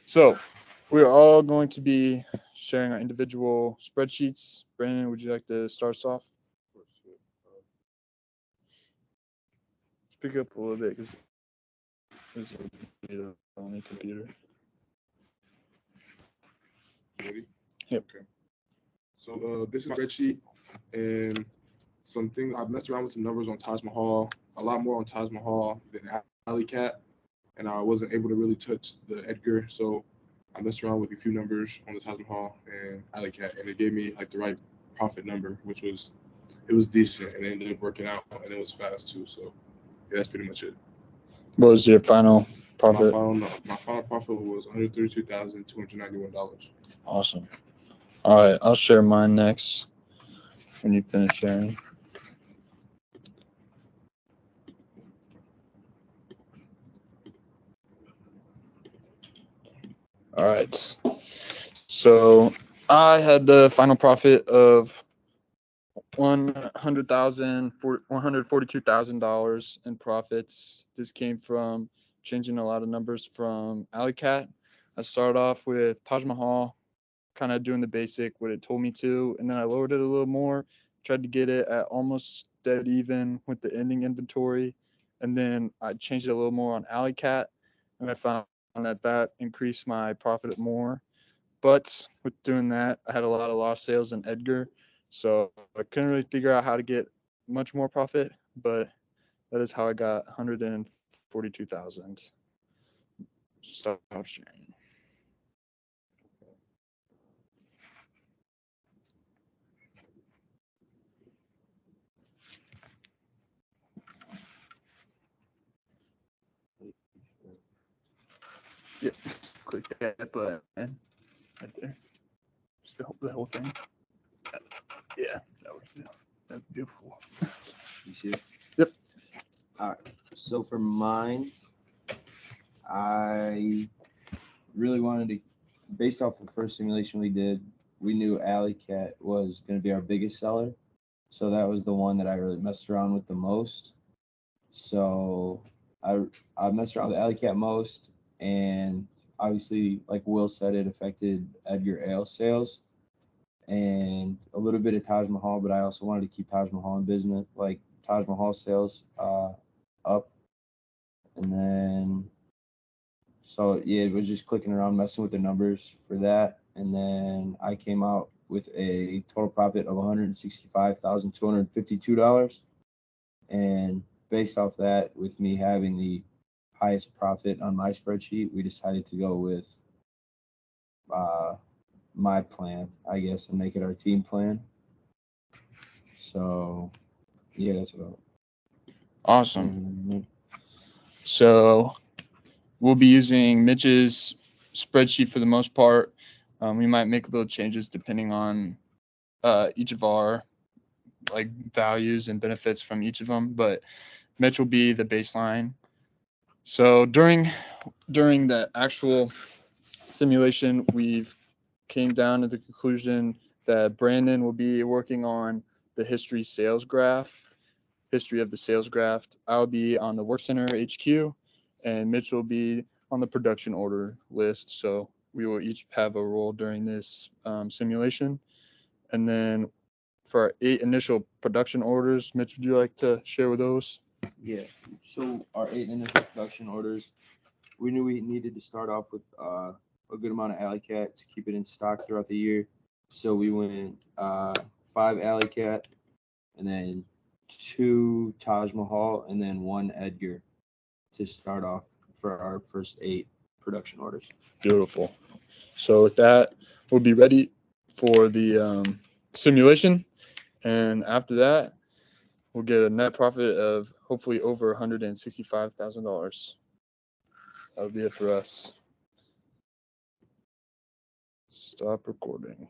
So we're all going to be sharing our individual spreadsheets. Brandon, would you like to start us off? Speak up a little bit because this will be the only computer. Ready? Yep. Okay. So this is my spreadsheet, and some things I've messed around with some numbers on Taj Mahal, a lot more on Taj Mahal than Alley Cat, and I wasn't able to really touch the Edgar, so I messed around with a few numbers on the Taj Mahal and Alley Cat, and it gave me like the right profit number, which was decent, and it ended up working out, and it was fast too. So yeah, that's pretty much it. What was your final profit? My final profit was $132,291. Awesome. All right, I'll share mine next when you finish sharing. All right. So I had the final profit of $142,000 in profits. This came from changing a lot of numbers from Alley Cat. I started off with Taj Mahal, kind of doing the basic what it told me to, and then I lowered it a little more, tried to get it at almost dead even with the ending inventory, and then I changed it a little more on Alley Cat, and I found that increased my profit more. But with doing that, I had a lot of lost sales in Edgar, so I couldn't really figure out how to get much more profit. But that is how I got 142,000. Stop sharing. Yep, click that button right there. Just the whole thing. Yeah, that works. That's beautiful. You see it? Yep. All right. So for mine, I really wanted to, based off the first simulation we did, we knew Alley Cat was going to be our biggest seller. So that was the one that I really messed around with the most. So I messed around with Alley Cat most, and obviously, like Will said, it affected Edgar Ale sales and a little bit of Taj Mahal, but I also wanted to keep Taj Mahal in business, like Taj Mahal sales up. And then, so yeah, it was just clicking around, messing with the numbers for that. And then I came out with a total profit of $165,252. And based off that, with me having the highest profit on my spreadsheet, we decided to go with my plan, I guess, and make it our team plan. So, yeah, that's about. Awesome. So we'll be using Mitch's spreadsheet for the most part. We might make little changes depending on each of our like values and benefits from each of them, but Mitch will be the baseline. So during the actual simulation, we've came down to the conclusion that Brandon will be working on the history of the sales graph. I'll be on the work center HQ, and Mitch will be on the production order list. So we will each have a role during this simulation. And then for our 8 initial production orders, Mitch, would you like to share with those? Yeah. So our 8 initial production orders, we knew we needed to start off with a good amount of Alley Cat to keep it in stock throughout the year. So we went 5 Alley Cat, and then 2 Taj Mahal, and then 1 Edgar to start off for our first 8 production orders. Beautiful. So with that, we'll be ready for the simulation, and after that, we'll get a net profit of hopefully over $165,000. That'll be it for us. Stop recording.